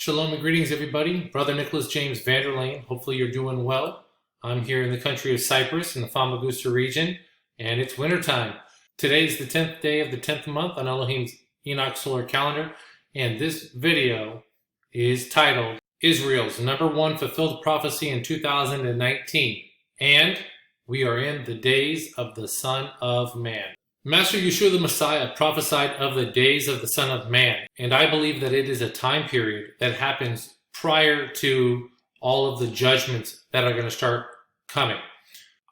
Shalom and greetings, everybody. Brother Nicholas James Vanderlane. Hopefully you're doing well. I'm here in the country of Cyprus in the Famagusta region, and it's wintertime. Today is the 10th day of the 10th month on Elohim's Enoch solar calendar, and this video is titled Israel's #1 fulfilled prophecy in 2019. And we are in the days of the Son of Man. Master Yeshua the Messiah prophesied of the days of the Son of Man, and I believe that it is a time period that happens prior to all of the judgments that are going to start coming.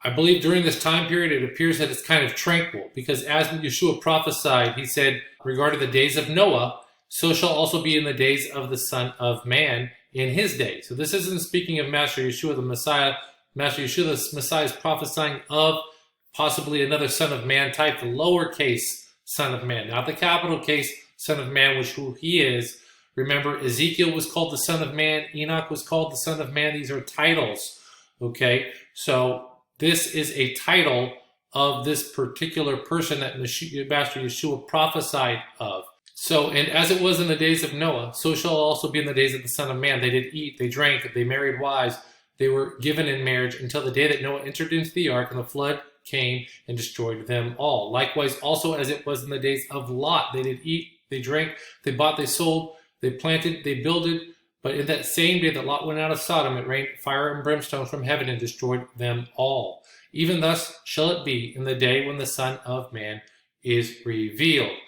I believe during this time period it appears that it's kind of tranquil, because as Yeshua prophesied, he said, regarding the days of Noah, so shall also be in the days of the Son of Man in his day. So this isn't speaking of Master Yeshua the Messiah. Master Yeshua the Messiah is prophesying of possibly another Son of Man type, the lowercase Son of Man, not the capital case Son of Man, which who he is. Remember, Ezekiel was called the Son of Man. Enoch was called the Son of Man. These are titles, okay? So this is a title of this particular person that Master Yeshua prophesied of. So, and as it was in the days of Noah, so shall it also be in the days of the Son of Man. They did eat, they drank, they married wives, they were given in marriage until the day that Noah entered into the ark and the flood came and destroyed them all. Likewise, also as it was in the days of Lot, they did eat, they drank, they bought, they sold, they planted, they builded. But in that same day that Lot went out of Sodom, it rained fire and brimstone from heaven and destroyed them all. Even thus shall it be in the day when the Son of Man is revealed.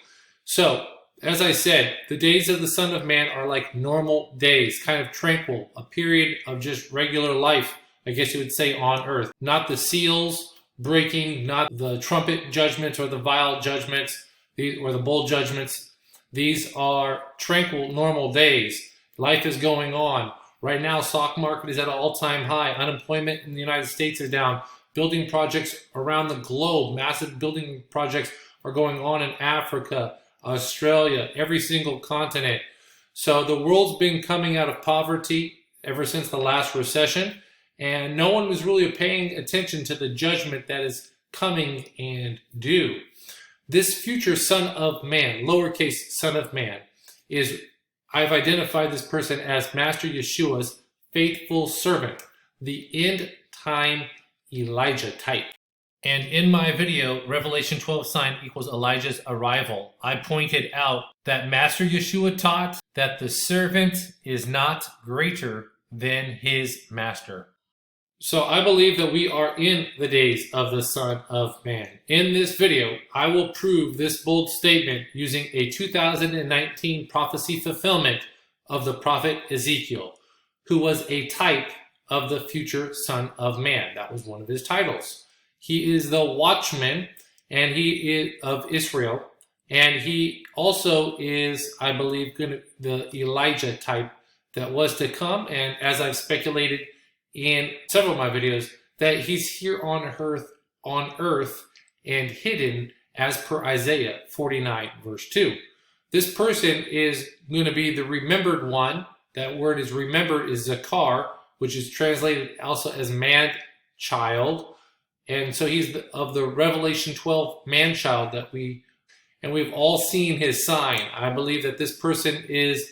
So, as I said, the days of the Son of Man are like normal days, kind of tranquil, a period of just regular life, I guess you would say, on earth. Not the seals breaking, not the trumpet judgments or the vial judgments or the bowl judgments. These are tranquil, normal days. Life is going on. Right now, stock market is at an all-time high. Unemployment in the United States is down. Building projects around the globe, massive building projects are going on in Africa, Australia, every single continent. So the world's been coming out of poverty ever since the last recession, and no one was really paying attention to the judgment that is coming and due. This future Son of Man, lowercase Son of Man, I've identified this person as Master Yeshua's faithful servant, the end time Elijah type. And in my video, Revelation 12 sign equals Elijah's arrival, I pointed out that Master Yeshua taught that the servant is not greater than his master. So I believe that we are in the days of the Son of Man. In this video, I will prove this bold statement using a 2019 prophecy fulfillment of the prophet Ezekiel, who was a type of the future Son of Man. That was one of his titles. He is the watchman, and he is of Israel, and he also is, I believe, the Elijah type that was to come. And as I've speculated in several of my videos, that he's here on earth and hidden as per Isaiah 49 verse 2. This person is going to be the remembered one. That word is remembered is Zakar, which is translated also as man-child. And so he's of the Revelation 12 man-child and we've all seen his sign. I believe that this person is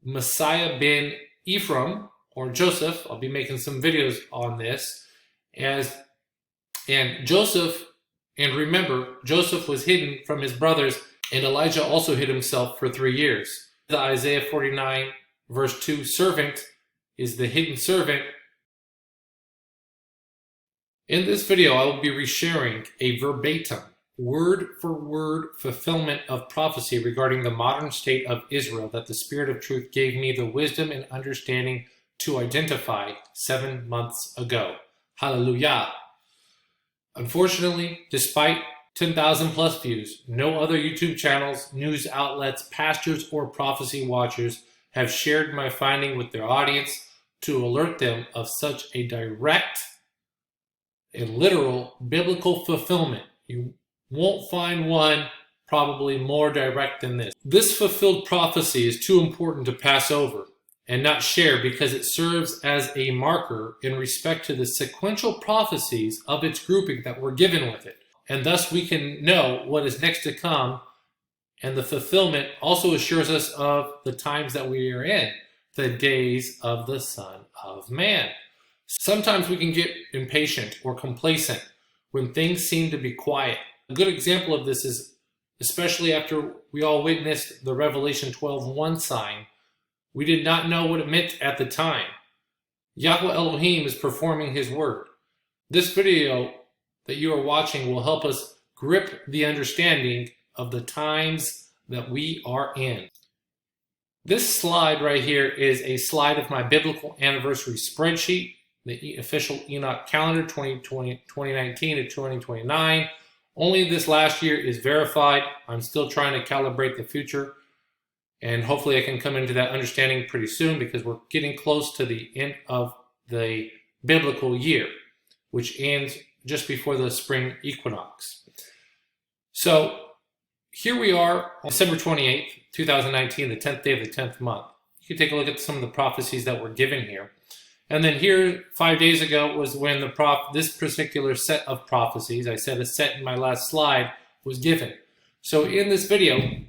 Messiah ben Ephraim, or Joseph. I'll be making some videos on this. And Joseph, and remember, Joseph was hidden from his brothers, and Elijah also hid himself for 3 years. The Isaiah 49 verse 2 servant is the hidden servant. In this video, I will be resharing a verbatim, word-for-word fulfillment of prophecy regarding the modern state of Israel that the Spirit of Truth gave me the wisdom and understanding to identify 7 months ago. Hallelujah. Unfortunately, despite 10,000 plus views, no other YouTube channels, news outlets, pastors, or prophecy watchers have shared my finding with their audience to alert them of such a direct and literal biblical fulfillment. You won't find one probably more direct than this. This fulfilled prophecy is too important to pass over and not share, because it serves as a marker in respect to the sequential prophecies of its grouping that were given with it. And thus we can know what is next to come, and the fulfillment also assures us of the times that we are in. the days of the Son of Man. Sometimes we can get impatient or complacent when things seem to be quiet. A good example of this is especially after we all witnessed the Revelation 12:1 sign. We did not know what it meant at the time. Yahweh Elohim is performing his word. This video that you are watching will help us grip the understanding of the times that we are in. This slide right here is a slide of my biblical anniversary spreadsheet, the official Enoch calendar 2019 to 2029. Only this last year is verified. I'm still trying to calibrate the future, and hopefully I can come into that understanding pretty soon, because we're getting close to the end of the biblical year, which ends just before the spring equinox. So here we are on December 28th, 2019, the 10th day of the 10th month. You can take a look at some of the prophecies that were given here. And then here, 5 days ago, was when this particular set of prophecies, I said a set in my last slide, was given. So in this video,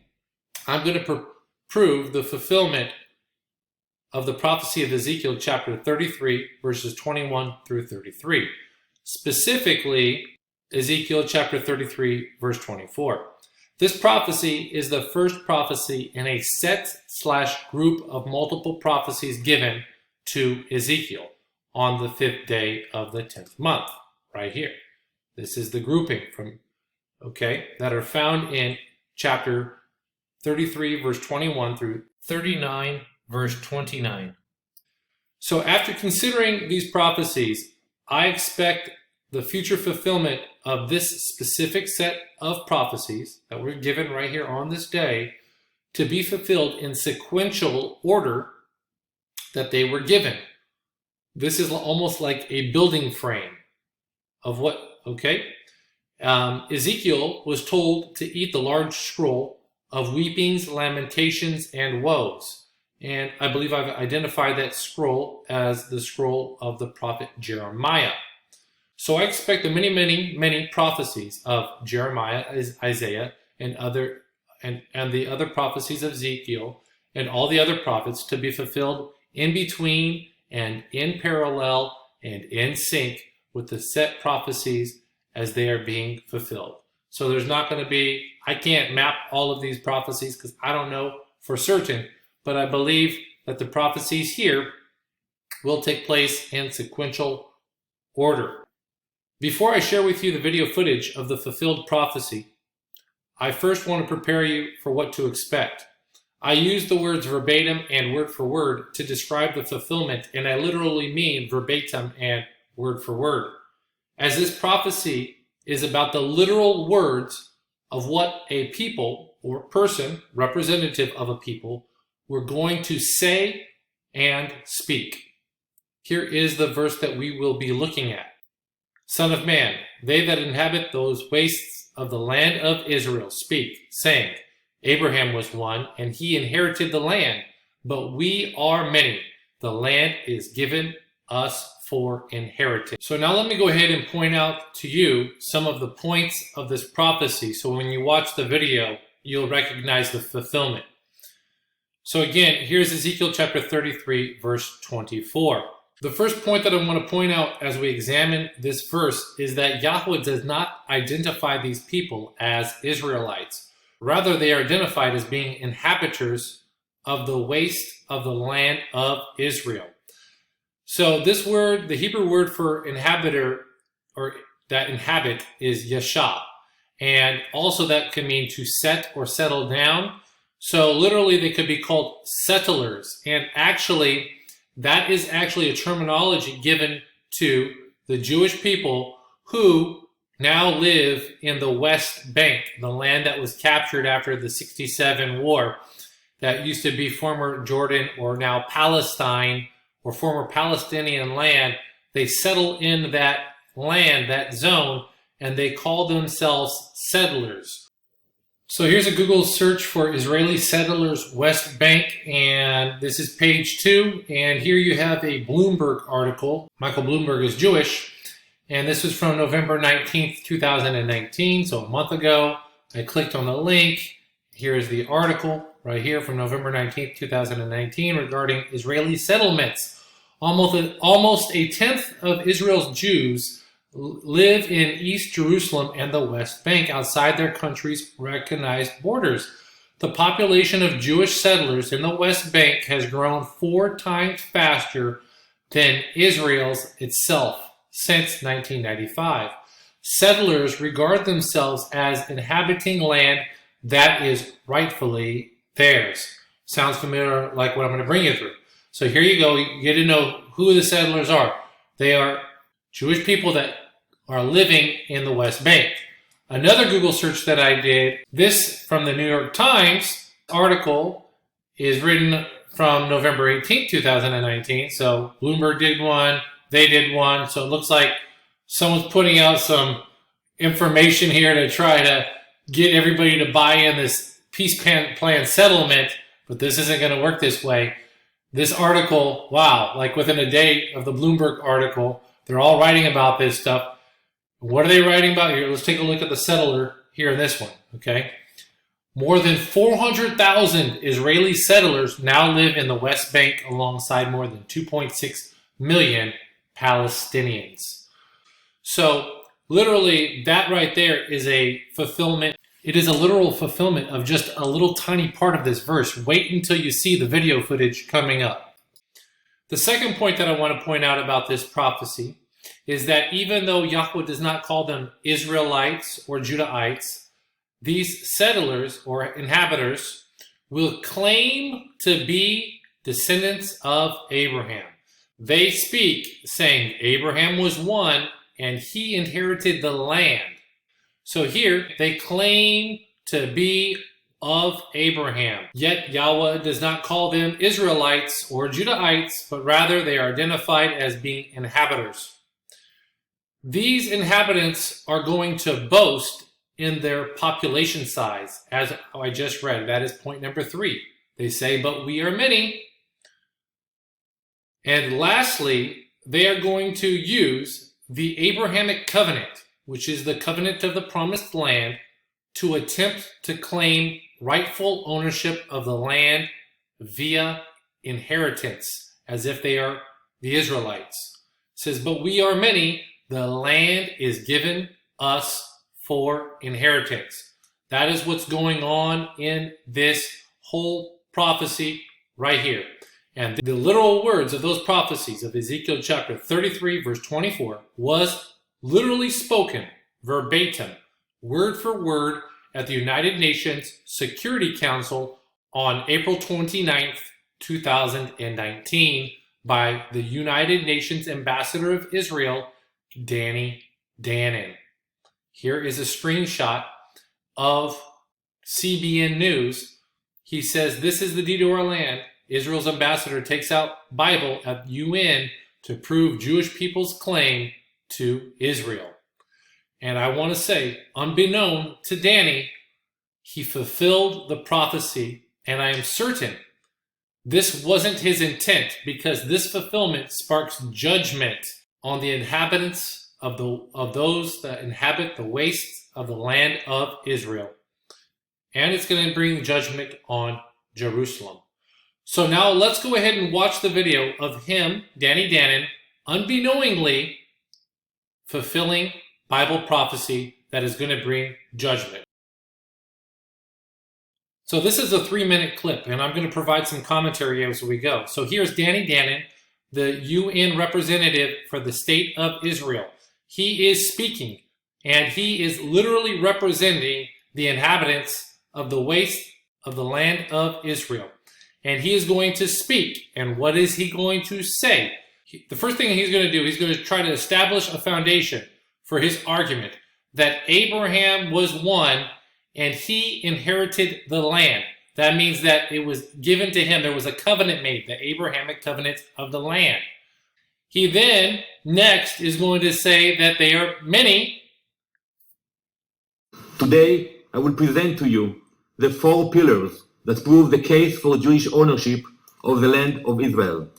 I'm going to prove the fulfillment of the prophecy of Ezekiel chapter 33, verses 21 through 33. Specifically, Ezekiel chapter 33, verse 24. This prophecy is the first prophecy in a set/group of multiple prophecies given to Ezekiel on the 5th day of the 10th month, right here. This is the grouping that are found in chapter 33, verse 21 through 39, verse 29. So after considering these prophecies, I expect the future fulfillment of this specific set of prophecies that were given right here on this day to be fulfilled in sequential order that they were given. This is almost like a building frame of Ezekiel was told to eat the large scroll of weepings, lamentations, and woes. And I believe I've identified that scroll as the scroll of the prophet Jeremiah. So I expect the many prophecies of Jeremiah, Isaiah, and the other prophecies of Ezekiel and all the other prophets to be fulfilled in between and in parallel and in sync with the set prophecies as they are being fulfilled. So there's not going to be, I can't map all of these prophecies because I don't know for certain, but I believe that the prophecies here will take place in sequential order. Before I share with you the video footage of the fulfilled prophecy, I first want to prepare you for what to expect. I use the words verbatim and word for word to describe the fulfillment, and I literally mean verbatim and word for word, as this prophecy is about the literal words of what a people or person, representative of a people, were going to say and speak. Here is the verse that we will be looking at. Son of man, they that inhabit those wastes of the land of Israel speak, saying, Abraham was one, and he inherited the land, but we are many. The land is given us for inheritance. So now let me go ahead and point out to you some of the points of this prophecy, so when you watch the video, you'll recognize the fulfillment. So again, here's Ezekiel chapter 33, verse 24. The first point that I want to point out as we examine this verse is that Yahweh does not identify these people as Israelites. Rather, they are identified as being inhabitants of the waste of the land of Israel. So this word, the Hebrew word for inhabitor, or that inhabit, is yashab. And also that can mean to set or settle down. So literally they could be called settlers. And actually, that is actually a terminology given to the Jewish people who now live in the West Bank, the land that was captured after the 67 war. That used to be former Jordan or now Palestine or former Palestinian land. They settled in that land, that zone, and they call themselves settlers. So here's a Google search for Israeli settlers West Bank, and this is page 2. And here you have a Bloomberg article. Michael Bloomberg is Jewish. And this is from November 19th, 2019, so a month ago. I clicked on the link. Here's the article. right here from November 19th, 2019 regarding Israeli settlements. Almost a tenth of Israel's Jews live in East Jerusalem and the West Bank outside their country's recognized borders. The population of Jewish settlers in the West Bank has grown 4 times faster than Israel's itself since 1995. Settlers regard themselves as inhabiting land that is rightfully theirs. Sounds familiar, like what I'm going to bring you through. So here you go. You get to know who the settlers are. They are Jewish people that are living in the West Bank. Another Google search that I did, this from the New York Times article is written from November 18th, 2019. So Bloomberg did one, they did one. So it looks like someone's putting out some information here to try to get everybody to buy in this peace plan settlement, but this isn't going to work this way. This article, wow, like within a day of the Bloomberg article, they're all writing about this stuff. What are they writing about here? Let's take a look at the settler here in this one, okay? More than 400,000 Israeli settlers now live in the West Bank alongside more than 2.6 million Palestinians. So literally, that right there is a fulfillment. It is a literal fulfillment of just a little tiny part of this verse. Wait until you see the video footage coming up. The second point that I want to point out about this prophecy is that even though Yahweh does not call them Israelites or Judahites, these settlers or inhabitants will claim to be descendants of Abraham. They speak saying Abraham was one and he inherited the land. So here they claim to be of Abraham. Yet Yahweh does not call them Israelites or Judahites, but rather they are identified as being inhabitants. These inhabitants are going to boast in their population size, as I just read. That is point number 3. They say, but we are many. And lastly, they are going to use the Abrahamic covenant, which is the covenant of the promised land, to attempt to claim rightful ownership of the land via inheritance, as if they are the Israelites. It says, but we are many, the land is given us for inheritance. That is what's going on in this whole prophecy right here. And the literal words of those prophecies of Ezekiel chapter 33, verse 24, was literally spoken verbatim, word for word, at the United Nations Security Council on April 29th, 2019 by the United Nations Ambassador of Israel, Danny Danon. Here is a screenshot of CBN News. He says, this is the deed to our land. Israel's ambassador takes out Bible at UN to prove Jewish people's claim to Israel. And I want to say, unbeknown to Danny, he fulfilled the prophecy, and I am certain this wasn't his intent, because this fulfillment sparks judgment on the inhabitants of those that inhabit the wastes of the land of Israel. And it's going to bring judgment on Jerusalem. So now let's go ahead and watch the video of him, Danny Danon, unbeknowingly fulfilling Bible prophecy that is going to bring judgment. So this is a 3-minute clip, and I'm going to provide some commentary as we go. So here's Danny Danon, the UN representative for the state of Israel. He is speaking, and he is literally representing the inhabitants of the waste of the land of Israel. And he is going to speak. And what is he going to say? The first thing he's going to do, he's going to try to establish a foundation for his argument that Abraham was one and he inherited the land. That means that it was given to him. There was a covenant made, the Abrahamic covenant of the land. He then, next, is going to say that they are many. Today, I will present to you the 4 pillars that prove the case for Jewish ownership of the land of Israel.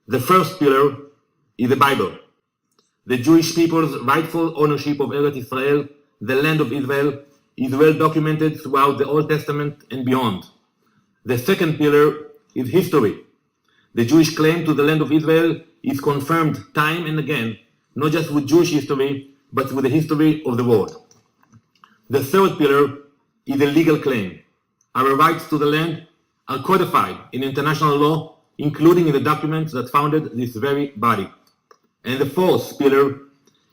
The first pillar is the Bible. The Jewish people's rightful ownership of Eretz Israel, the land of Israel, is well documented throughout the Old Testament and beyond. The second pillar is history. The Jewish claim to the land of Israel is confirmed time and again, not just with Jewish history, but with the history of the world. The third pillar is a legal claim. Our rights to the land are codified in international law, including in the documents that founded this very body. And the fourth pillar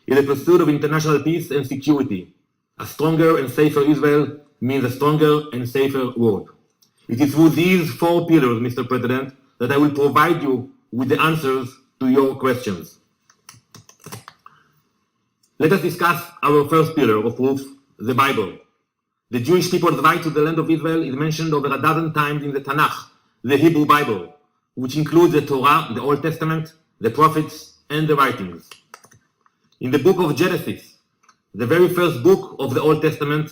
is the pursuit of international peace and security. A stronger and safer Israel means a stronger and safer world. It is through these four pillars, Mr. President, that I will provide you with the answers to your questions. Let us discuss our first pillar of proof, the Bible. The Jewish people's right to the land of Israel is mentioned over a dozen times in the Tanakh, the Hebrew Bible, which includes the Torah, the Old Testament, the prophets, and the writings. In the book of Genesis, the very first book of the Old Testament,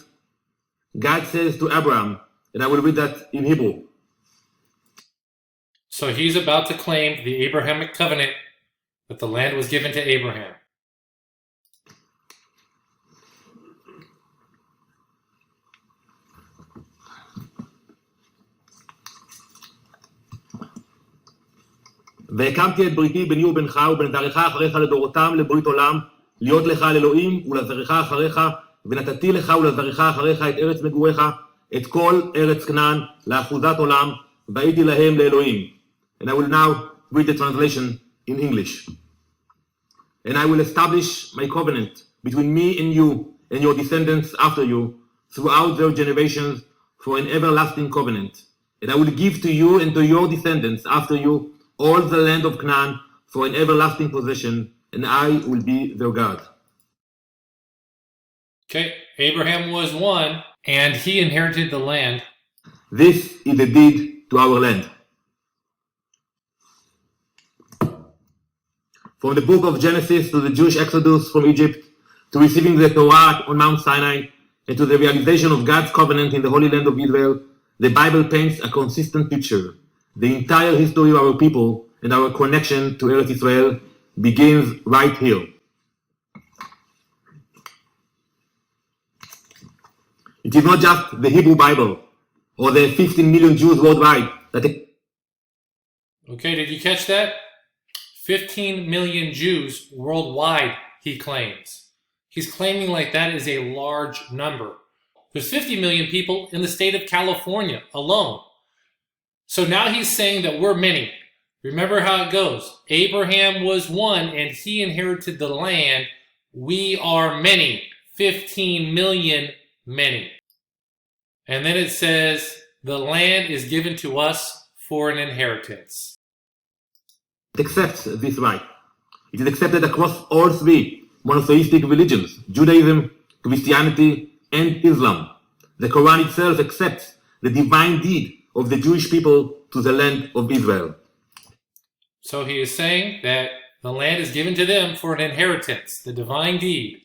God says to Abraham, and I will read that in Hebrew. So he's about to claim the Abrahamic covenant that the land was given to Abraham. והקמתי את בריתי ביני ובינך ובין זרעך אחריך לדורותם לברית עולם, להיות לך לאלוהים ולזרעך אחריך, ונתתי לך ולזרעך אחריך את ארץ מגוריך, את כל ארץ כנען לאחוזת עולם, והייתי להם לאלוהים. And I will now read the translation in English. And I will establish my covenant between me and you and your descendants after you throughout their generations for an everlasting covenant. And I will give to you and to your descendants after you all the land of Canaan for an everlasting possession, and I will be their God. Okay, Abraham was one, and he inherited the land. This is a deed to our land. From the book of Genesis to the Jewish exodus from Egypt, to receiving the Torah on Mount Sinai, and to the realization of God's covenant in the Holy Land of Israel, the Bible paints a consistent picture. The entire history of our people and our connection to Eretz Israel begins right here. It is not just the Hebrew Bible or the 15 million Jews worldwide that... Okay, did you catch that? 15 million Jews worldwide, he claims. He's claiming like that is a large number. There's 50 million people in the state of California alone. So now he's saying that we're many. Remember how it goes. Abraham was one and he inherited the land. We are many. 15 million many. And then it says the land is given to us for an inheritance. It accepts this right. It is accepted across all three monotheistic religions, Judaism, Christianity, and Islam. The Quran itself accepts the divine deed of the Jewish people to the land of Israel. So he is saying that the land is given to them for an inheritance, the divine deed.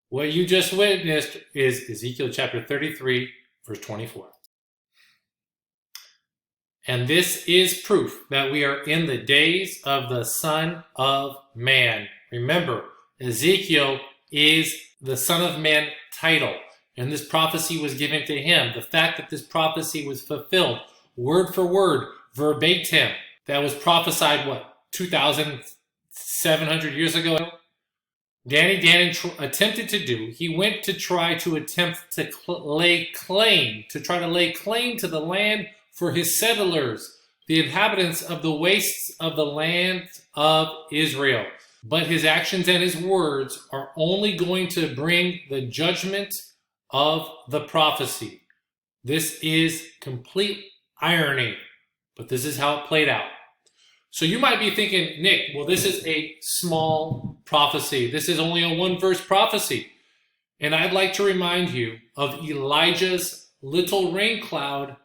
What you just witnessed is Ezekiel chapter 33, verse 24. And this is proof that we are in the days of the Son of Man. Remember, Ezekiel is the Son of Man title. And this prophecy was given to him. The fact that this prophecy was fulfilled, word for word, verbatim, that was prophesied, 2,700 years ago? Danny Danon attempted to do. He went to try to attempt to lay claim to the land for his settlers, the inhabitants of the wastes of the land of Israel. But his actions and his words are only going to bring the judgment of the prophecy. This is complete irony, but this is how it played out. So you might be thinking, Nick, well, this is a small prophecy. This is only a one-verse prophecy. And I'd like to remind you of Elijah's little rain cloud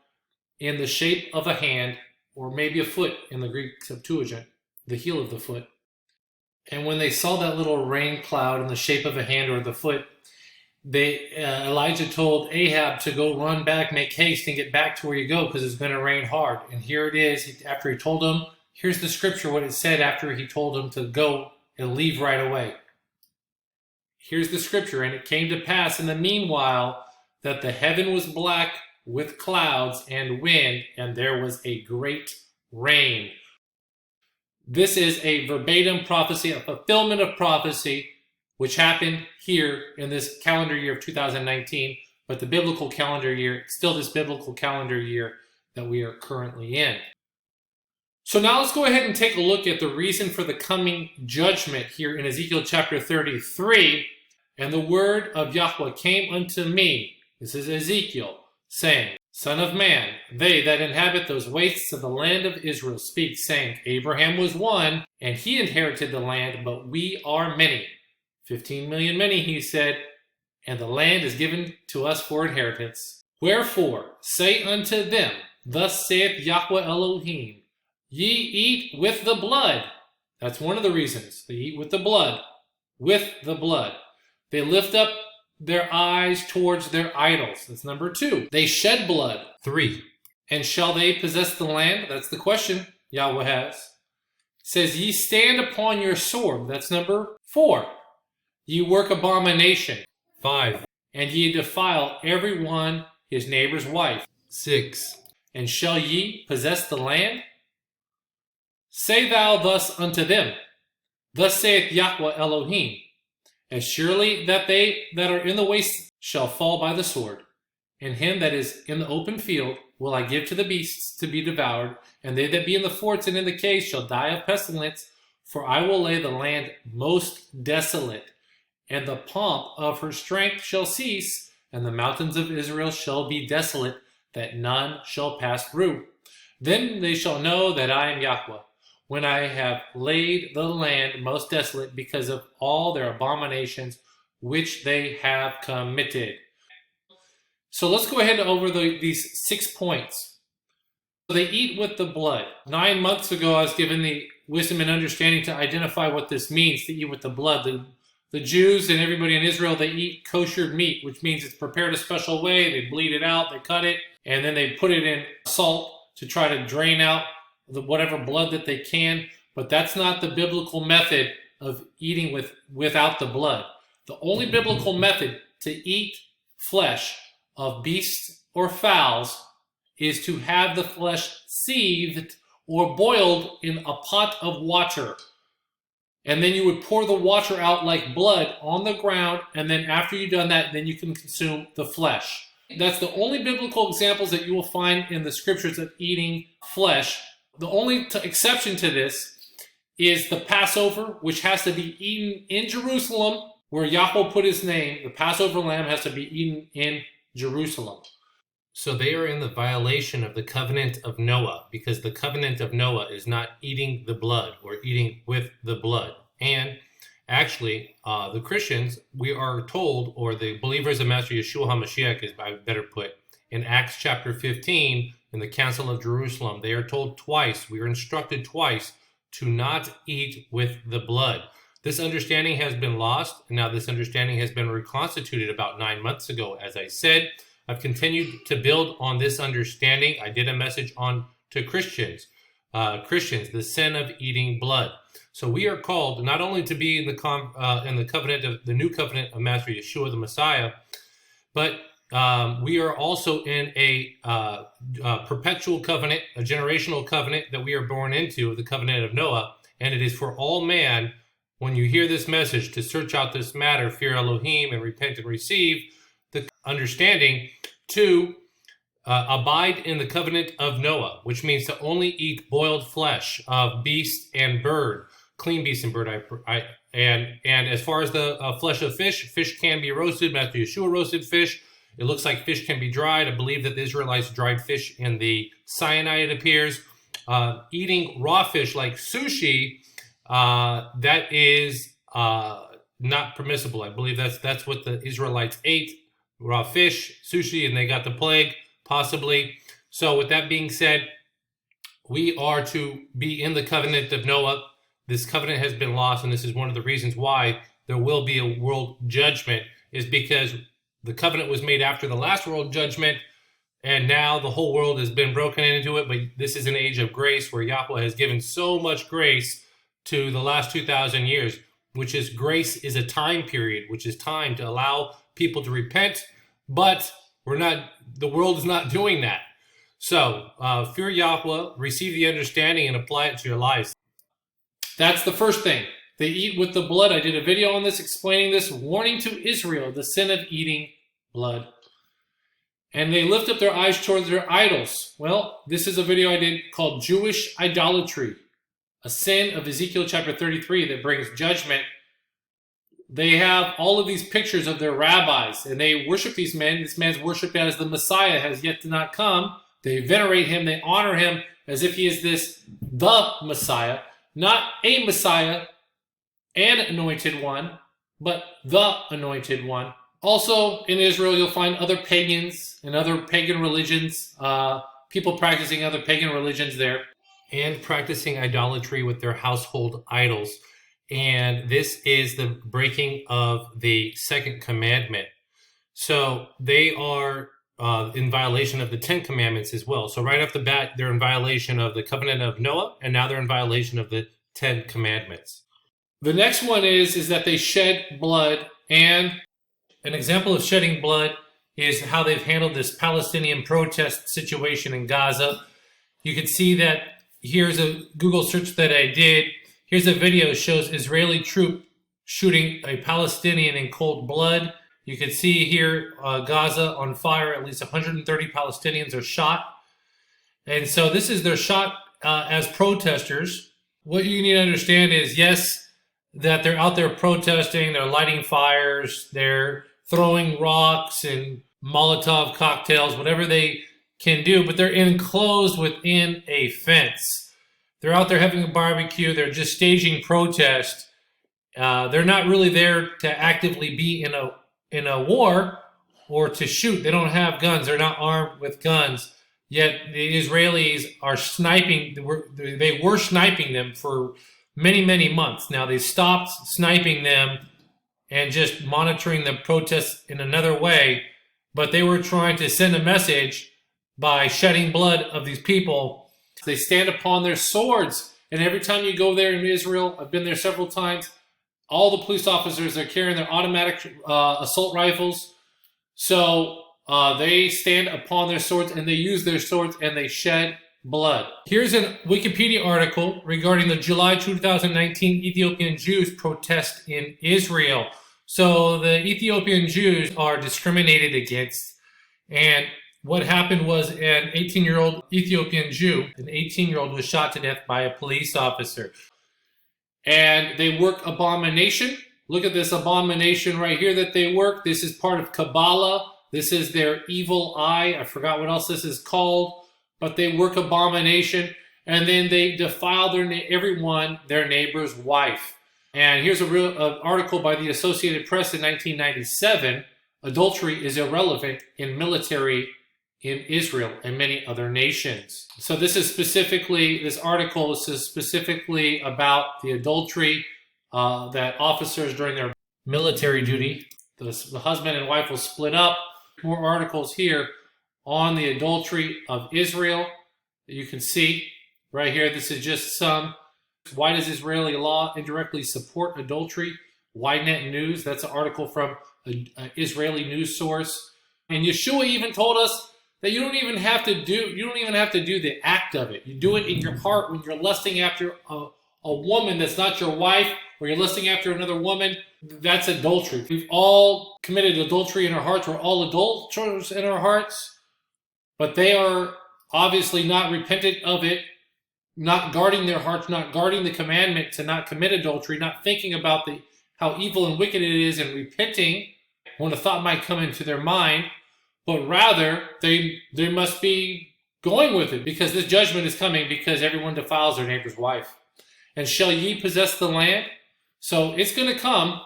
in the shape of a hand, or maybe a foot in the Greek Septuagint, the heel of the foot. And when they saw that little rain cloud in the shape of a hand or the foot, Elijah told Ahab to go run back, make haste, and get back to where you go because it's going to rain hard. And here it is. After he told him, here's the scripture, what it said after he told him to go and leave right away. Here's the scripture. And it came to pass in the meanwhile that the heaven was black with clouds and wind, and there was a great rain. This is a verbatim prophecy, a fulfillment of prophecy, which happened here in this calendar year of 2019, but the biblical calendar year, still this biblical calendar year that we are currently in. So now let's go ahead and take a look at the reason for the coming judgment here in Ezekiel chapter 33. And the word of Yahweh came unto me, this is Ezekiel, saying, Son of man, they that inhabit those wastes of the land of Israel speak, saying, Abraham was one, and he inherited the land, but we are many. 15 million many, he said, and the land is given to us for inheritance. Wherefore, say unto them, Thus saith Yahweh Elohim, Ye eat with the blood. That's one of the reasons. They eat with the blood. With the blood. They lift up their eyes towards their idols. That's number 2. They shed blood. 3. And shall they possess the land? That's the question Yahweh has. It says, Ye stand upon your sword. That's number 4. Ye work abomination. 5. And ye defile every one his neighbor's wife. 6. And shall ye possess the land? Say thou thus unto them, Thus saith Yahweh Elohim, As surely that they that are in the waste shall fall by the sword, and him that is in the open field will I give to the beasts to be devoured, and they that be in the forts and in the caves shall die of pestilence, for I will lay the land most desolate, and the pomp of her strength shall cease, and the mountains of Israel shall be desolate, that none shall pass through. Then they shall know that I am Yahweh, when I have laid the land most desolate because of all their abominations which they have committed. So let's go ahead over these 6 points. They eat with the blood. 9 months ago, I was given the wisdom and understanding to identify what this means, to eat with the blood. The Jews and everybody in Israel, they eat kosher meat, which means it's prepared a special way. They bleed it out, they cut it, and then they put it in salt to try to drain out whatever blood that they can. But that's not the biblical method of eating without the blood. The only biblical method to eat flesh of beasts or fowls is to have the flesh seethed or boiled in a pot of water. And then you would pour the water out like blood on the ground, and then after you've done that, then you can consume the flesh. That's the only biblical examples that you will find in the scriptures of eating flesh. The only exception to this is the Passover, which has to be eaten in Jerusalem, where Yahweh put his name. The Passover lamb has to be eaten in Jerusalem. So they are in the violation of the covenant of Noah, because the covenant of Noah is not eating the blood or eating with the blood. And actually, the Christians, we are told, or the believers of Master Yeshua HaMashiach, is I better put, in Acts chapter 15, in the Council of Jerusalem, they are told twice, we are instructed twice, to not eat with the blood. This understanding has been lost, and now this understanding has been reconstituted about 9 months ago. As I said, I've continued to build on this understanding. I did a message on to Christians, the sin of eating blood. So we are called not only to be in the covenant of the new covenant of Master Yeshua the Messiah, but we are also in a perpetual covenant, a generational covenant that we are born into, the covenant of Noah. And it is for all man, when you hear this message, to search out this matter, fear Elohim, and repent and receive the understanding to abide in the covenant of Noah, which means to only eat boiled flesh of beast and bird, clean beast and bird. And as far as the flesh of fish can be roasted. Master Yeshua roasted fish. It looks like fish can be dried. I believe that the Israelites dried fish in the Sinai, it appears. Eating raw fish like sushi, that is not permissible. I believe that's what the Israelites ate, raw fish, sushi, and they got the plague, possibly. So with that being said, we are to be in the covenant of Noah. This covenant has been lost, and this is one of the reasons why there will be a world judgment, is because the covenant was made after the last world judgment, and now the whole world has been broken into it. But this is an age of grace where Yahweh has given so much grace to the last 2,000 years, which is grace is a time period, which is time to allow people to repent, but The world is not doing that. So, fear Yahweh, receive the understanding, and apply it to your lives. That's the first thing. They eat with the blood. I did a video on this explaining this, warning to Israel, the sin of eating blood. And they lift up their eyes towards their idols. Well, this is a video I did called Jewish Idolatry, a sin of Ezekiel chapter 33 that brings judgment. They have all of these pictures of their rabbis, and they worship these men. This man's worshipped as the Messiah has yet to not come. They venerate him. They honor him as if he is the Messiah, not a Messiah, an anointed one, but the anointed one. Also, in Israel, you'll find other pagans and other pagan religions, people practicing other pagan religions there, and practicing idolatry with their household idols. And this is the breaking of the second commandment. So they are in violation of the 10 commandments as well. So right off the bat, they're in violation of the covenant of Noah, and now they're in violation of the 10 commandments. The next one is that they shed blood, and an example of shedding blood is how they've handled this Palestinian protest situation in Gaza. You can see that here's a Google search that I did. Here's a video that shows Israeli troop shooting a Palestinian in cold blood. You can see here Gaza on fire. At least 130 Palestinians are shot. And so this is their shot as protesters. What you need to understand is, yes, that they're out there protesting, they're lighting fires, they're throwing rocks and Molotov cocktails, whatever they can do, but they're enclosed within a fence. They're out there having a barbecue, they're just staging protest. They're not really there to actively be in a war or to shoot. They don't have guns, they're not armed with guns. Yet the Israelis are sniping, they were sniping them for many, many months. Now they stopped sniping them and just monitoring the protests in another way, but they were trying to send a message by shedding blood of these people. They stand upon their swords, and every time you go there in Israel, I've been there several times, all the police officers are carrying their automatic assault rifles. So they stand upon their swords, and they use their swords, and they shed blood. Here's a Wikipedia article regarding the July 2019 Ethiopian Jews protest in Israel. So the Ethiopian Jews are discriminated against, and what happened was an 18-year-old Ethiopian Jew, an 18-year-old was shot to death by a police officer. And they work abomination. Look at this abomination right here that they work. This is part of Kabbalah. This is their evil eye. I forgot what else this is called. But they work abomination, and then they defile their neighbor's wife. And here's an article by the Associated Press in 1997. Adultery is irrelevant in military in Israel and many other nations. So this article is specifically about the adultery that officers during their military duty, the husband and wife will split up. More articles here on the adultery of Israel that you can see right here. This is just some. Why does Israeli law indirectly support adultery? Ynet News, that's an article from an Israeli news source. And Yeshua even told us that you don't even have to do the act of it. You do it in your heart when you're lusting after a woman that's not your wife, or you're lusting after another woman. That's adultery. We've all committed adultery in our hearts. We're all adulterers in our hearts. But they are obviously not repentant of it, not guarding their hearts, not guarding the commandment to not commit adultery, not thinking about how evil and wicked it is and repenting when a thought might come into their mind, but rather they must be going with it because this judgment is coming because everyone defiles their neighbor's wife. And shall ye possess the land? So it's going to come.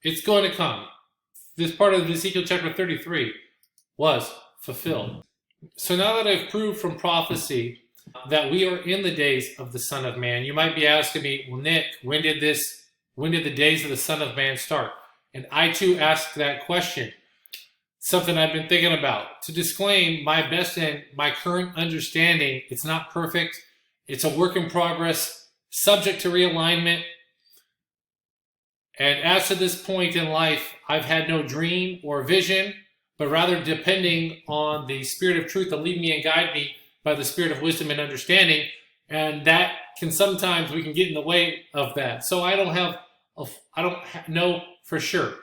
It's going to come. This part of Ezekiel chapter 33 was fulfilled. So now that I've proved from prophecy that we are in the days of the Son of Man, you might be asking me, well, Nick, when did the days of the Son of Man start? And I too ask that question. Something I've been thinking about. To disclaim my best and my current understanding, it's not perfect. It's a work in progress, subject to realignment. And as to this point in life, I've had no dream or vision but rather depending on the Spirit of truth to lead me and guide me by the Spirit of wisdom and understanding. And that can sometimes, we can get in the way of that. So I don't know for sure.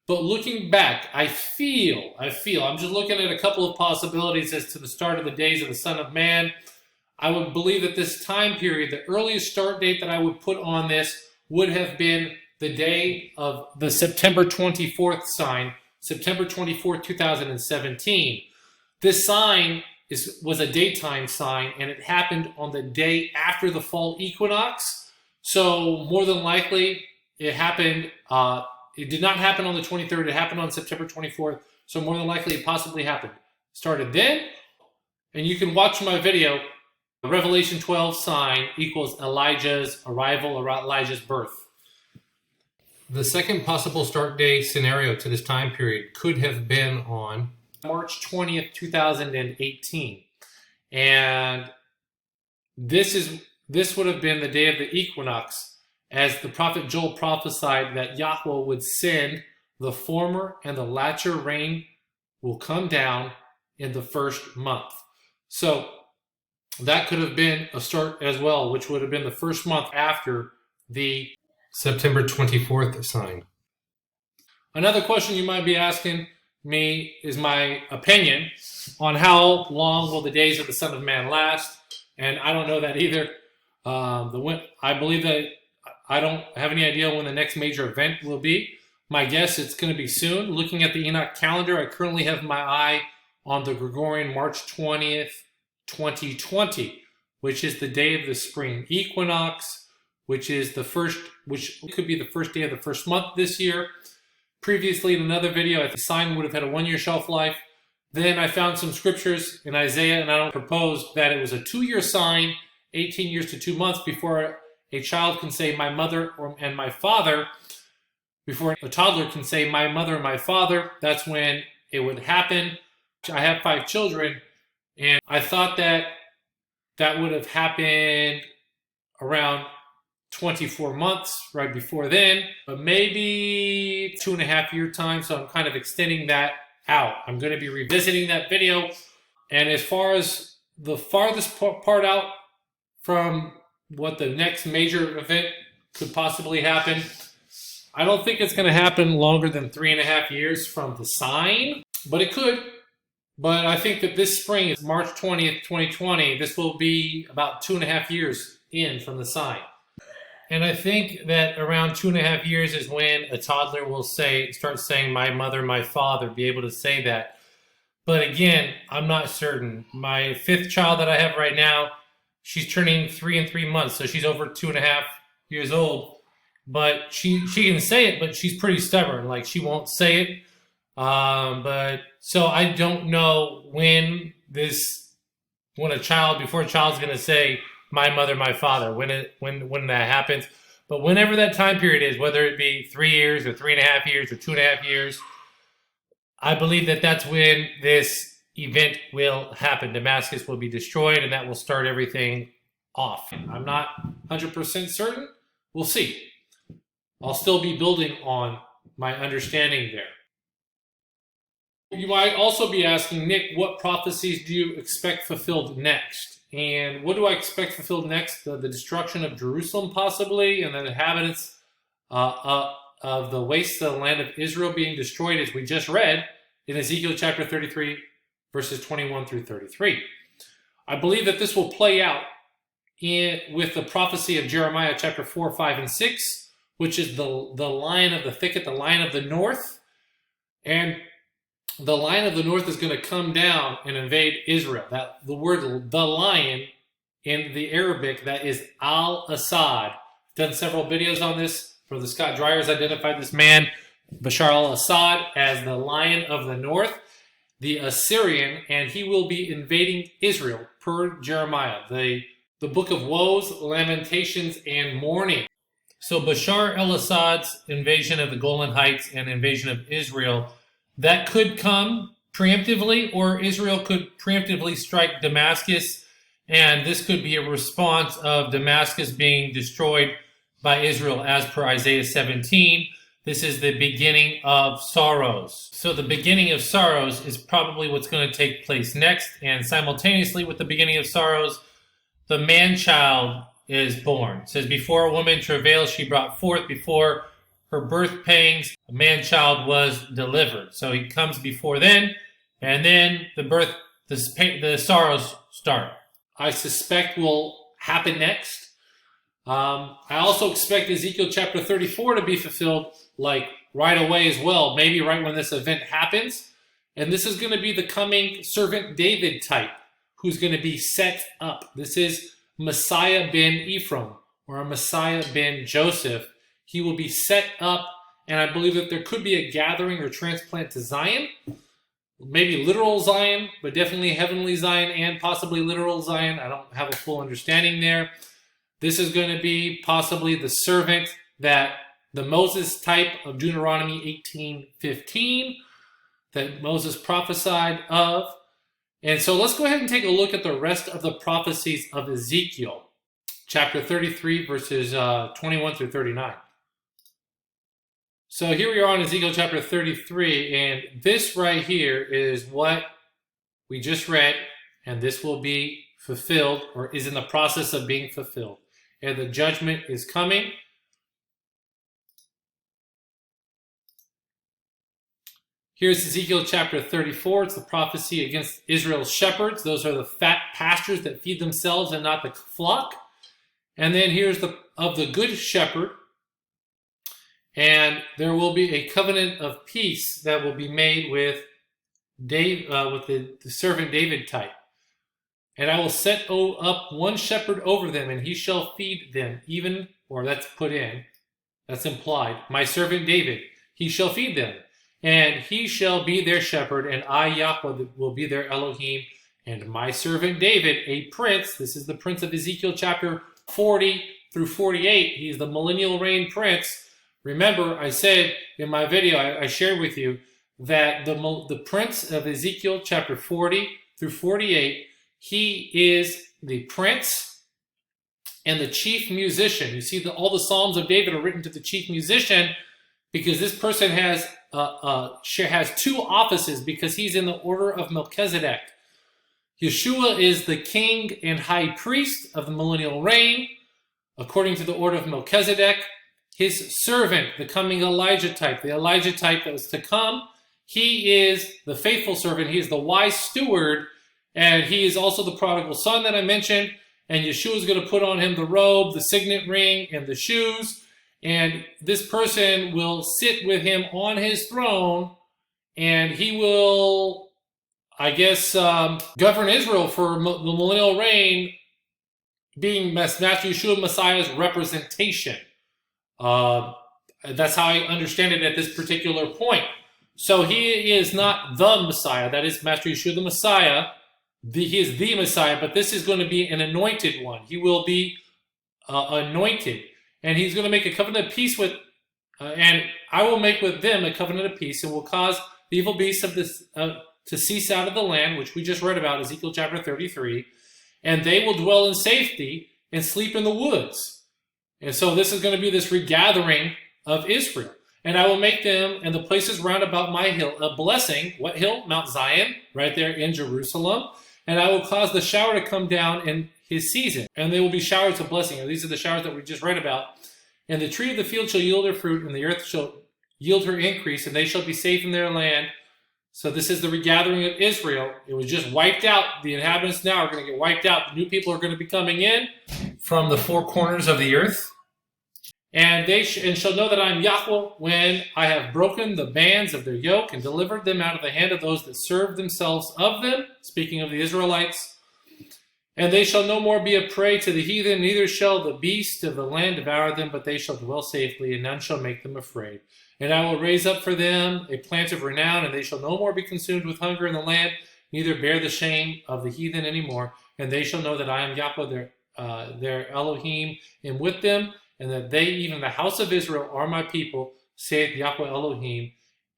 But looking back, I feel, I'm just looking at a couple of possibilities as to the start of the days of the Son of Man. I would believe that this time period, the earliest start date that I would put on this would have been the day of the September 24th sign, September 24th, 2017. This sign was a daytime sign, and it happened on the day after the fall equinox. So more than likely, it happened, it did not happen on the 23rd, it happened on September 24th. So more than likely, it possibly happened. Started then, and you can watch my video, Revelation 12 sign equals Elijah's arrival or Elijah's birth. The second possible start day scenario to this time period could have been on March 20th, 2018. And this would have been the day of the equinox, as the prophet Joel prophesied that Yahweh would send the former and the latter rain will come down in the first month. So that could have been a start as well, which would have been the first month after the September 24th sign. Another question you might be asking me is my opinion on how long will the days of the Son of Man last, and I don't know that either. I believe that I don't have any idea when the next major event will be. My guess it's going to be soon. Looking at the Enoch calendar, I currently have my eye on the Gregorian March 20th, 2020, which is the day of the spring equinox, which could be the first day of the first month this year. Previously, in another video, the sign would have had a 1-year shelf life. Then I found some scriptures in Isaiah, and I don't propose that it was a 2-year sign, 18 years to 2 months before a child can say my mother and my father. Before a toddler can say my mother and my father, that's when it would happen. I have 5 children, and I thought that would have happened around 24 months right before then, but maybe 2.5-year time. So I'm kind of extending that out. I'm going to be revisiting that video. And as far as the farthest part out from what the next major event could possibly happen, I don't think it's going to happen longer than 3.5 years from the sign, but it could. But I think that this spring is March 20th, 2020. This will be about 2.5 years in from the sign. And I think that around 2.5 years is when a toddler will start saying my mother, my father, be able to say that. But again, I'm not certain. My 5th child that I have right now, she's turning 3 in 3 months, so she's over 2.5 years old. But she can say it, but she's pretty stubborn. Like, she won't say it. But so I don't know before a child's going to say my mother, my father, when that happens. But whenever that time period is, whether it be 3 years or 3.5 years or 2.5 years, I believe that that's when this event will happen. Damascus will be destroyed, and that will start everything off. I'm not 100% certain. We'll see. I'll still be building on my understanding there. You might also be asking, Nick, what prophecies do you expect fulfilled next? And what do I expect fulfilled next? The destruction of Jerusalem, possibly, and the inhabitants of the wastes of the land of Israel being destroyed, as we just read in Ezekiel chapter 33, verses 21 through 33. I believe that this will play out with the prophecy of Jeremiah chapter 4, 5, and 6, which is the lion of the thicket, the lion of the north. And the lion of the north is going to come down and invade Israel. That the word "the lion" in the Arabic, that is al-Assad. Done several videos on this. Brother Scott Dreyer's identified this man, Bashar al-Assad, as the lion of the north, the Assyrian, and he will be invading Israel per Jeremiah, the book of woes, lamentations, and mourning. So Bashar al-Assad's invasion of the Golan Heights and invasion of Israel, that could come preemptively, or Israel could preemptively strike Damascus, and this could be a response of Damascus being destroyed by Israel as per Isaiah 17. This is the beginning of sorrows. So the beginning of sorrows is probably what's going to take place next. And simultaneously with the beginning of sorrows, the man-child is born. It says, before a woman travailed, she brought forth. Before her birth pangs, a man-child was delivered. So he comes before then, and then the sorrows start. I suspect will happen next. I also expect Ezekiel chapter 34 to be fulfilled like right away as well, maybe right when this event happens. And this is going to be the coming servant David type who's going to be set up. This is Messiah ben Ephraim or a Messiah ben Joseph. He will be set up, and I believe that there could be a gathering or transplant to Zion. Maybe literal Zion, but definitely heavenly Zion and possibly literal Zion. I don't have a full understanding there. This is going to be possibly the servant that the Moses type of Deuteronomy 18:15 that Moses prophesied of. And so let's go ahead and take a look at the rest of the prophecies of Ezekiel, chapter 33, verses 21 through 39. So here we are in Ezekiel chapter 33, and this right here is what we just read, and this will be fulfilled, or is in the process of being fulfilled. And the judgment is coming. Here's Ezekiel chapter 34. It's the prophecy against Israel's shepherds. Those are the fat pastures that feed themselves and not the flock. And then here's of the good shepherd. And there will be a covenant of peace that will be made with the servant David type. And I will set up one shepherd over them, and he shall feed them, that's implied. My servant David, he shall feed them. And he shall be their shepherd, and I, Yahweh, will be their Elohim. And my servant David, a prince, this is the prince of Ezekiel chapter 40 through 48. He's the millennial reign prince. Remember, I said in my video, I shared with you that the prince of Ezekiel chapter 40 through 48, he is the prince and the chief musician. You see, all the Psalms of David are written to the chief musician because this person has two offices because he's in the order of Melchizedek. Yeshua is the king and high priest of the millennial reign, according to the order of Melchizedek. His servant, the coming Elijah type, the Elijah type that was to come, he is the faithful servant. He is the wise steward, and he is also the prodigal son that I mentioned. And Yeshua is going to put on him the robe, the signet ring, and the shoes. And this person will sit with him on his throne, and he will, govern Israel for the millennial reign, being Master Yeshua Messiah's representation. That's how I understand it at this particular point. So he is not the Messiah. That is Master Yeshua the Messiah. He is the Messiah, but this is going to be an anointed one. He will be anointed. And he's going to make a covenant of peace with, and I will make with them a covenant of peace, and will cause the evil beasts of this to cease out of the land, which we just read about, Ezekiel chapter 33. And they will dwell in safety and sleep in the woods. And so this is going to be this regathering of Israel. And I will make them and the places round about my hill a blessing. What hill? Mount Zion, right there in Jerusalem. And I will cause the shower to come down in his season. And they will be showers of blessing. And these are the showers that we just read about. And the tree of the field shall yield her fruit, and the earth shall yield her increase, and they shall be safe in their land. So this is the regathering of Israel. It was just wiped out. The inhabitants now are going to get wiped out. The new people are going to be coming in from the four corners of the earth. And they shall know that I am Yahweh when I have broken the bands of their yoke and delivered them out of the hand of those that serve themselves of them. Speaking of the Israelites. And they shall no more be a prey to the heathen, neither shall the beast of the land devour them, but they shall dwell safely, and none shall make them afraid. And I will raise up for them a plant of renown, and they shall no more be consumed with hunger in the land, neither bear the shame of the heathen any more. And they shall know that I am Yahweh, their Elohim, and with them, and that they, even the house of Israel, are my people, saith Yahweh Elohim.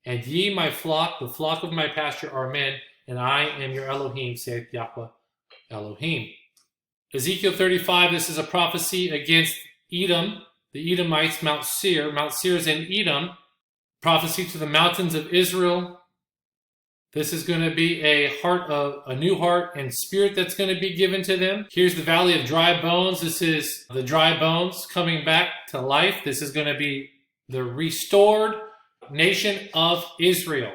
And ye, my flock, the flock of my pasture, are men, and I am your Elohim, saith Yahweh Elohim. Ezekiel 35, this is a prophecy against Edom, the Edomites, Mount Seir. Mount Seir is in Edom. Prophecy to the mountains of Israel. This is going to be a new heart and spirit that's going to be given to them. Here's the valley of dry bones. This is the dry bones coming back to life. This is going to be the restored nation of Israel.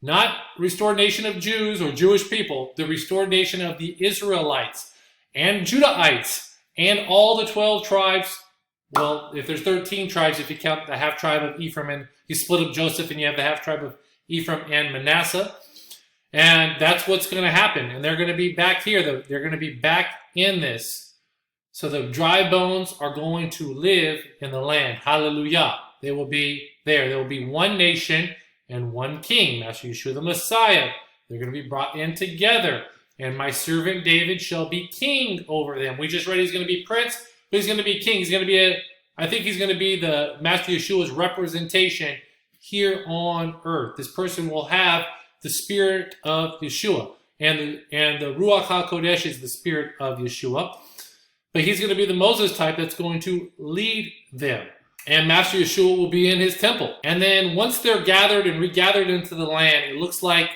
Not restored nation of Jews or Jewish people, the restored nation of the Israelites and Judahites and all the 12 tribes. Well, if there's 13 tribes, if you count the half tribe of Ephraim, and you split up Joseph and you have the half tribe of Ephraim and Manasseh. And that's what's going to happen. And they're going to be back here. They're going to be back in this. So the dry bones are going to live in the land. Hallelujah. They will be there. There will be one nation and one king, Master Yeshua the Messiah. They're going to be brought in together. And my servant David shall be king over them. We just read he's going to be prince, but he's going to be king. He's going to be I think he's going to be the Master Yeshua's representation here on earth. This person will have the spirit of Yeshua. And the Ruach HaKodesh is the spirit of Yeshua. But he's going to be the Moses type that's going to lead them. And Master Yeshua will be in his temple. And then once they're gathered and regathered into the land, it looks like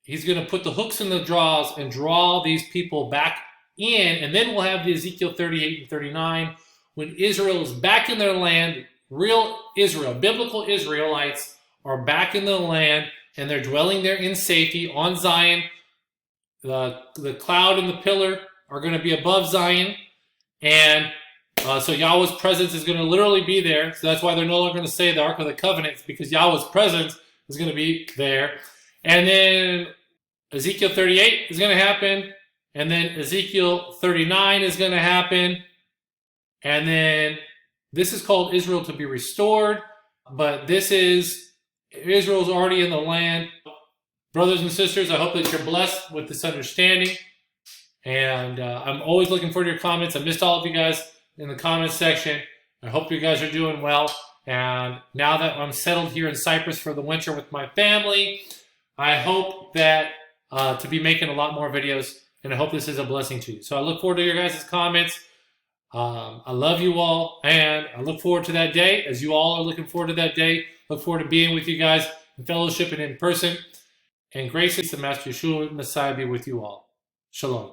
he's going to put the hooks in the draws and draw these people back in. And then we'll have the Ezekiel 38 and 39 when Israel is back in their land. Real Israel, biblical Israelites are back in the land and they're dwelling there in safety on Zion. The cloud and the pillar are going to be above Zion. And so Yahweh's presence is going to literally be there. So that's why they're no longer going to say the Ark of the Covenant. It's because Yahweh's presence is going to be there. And then Ezekiel 38 is going to happen. And then Ezekiel 39 is going to happen. And then this is called Israel to be restored. But this is, Israel's already in the land. Brothers and sisters, I hope that you're blessed with this understanding. And I'm always looking forward to your comments. I missed all of you guys in the comments section. I hope you guys are doing well. And now that I'm settled here in Cyprus for the winter with my family, I hope that to be making a lot more videos. And I hope this is a blessing to you. So I look forward to your guys' comments. I love you all. And I look forward to that day, as you all are looking forward to that day. Look forward to being with you guys in fellowship and in person. And grace and Master Yeshua Messiah be with you all. Shalom.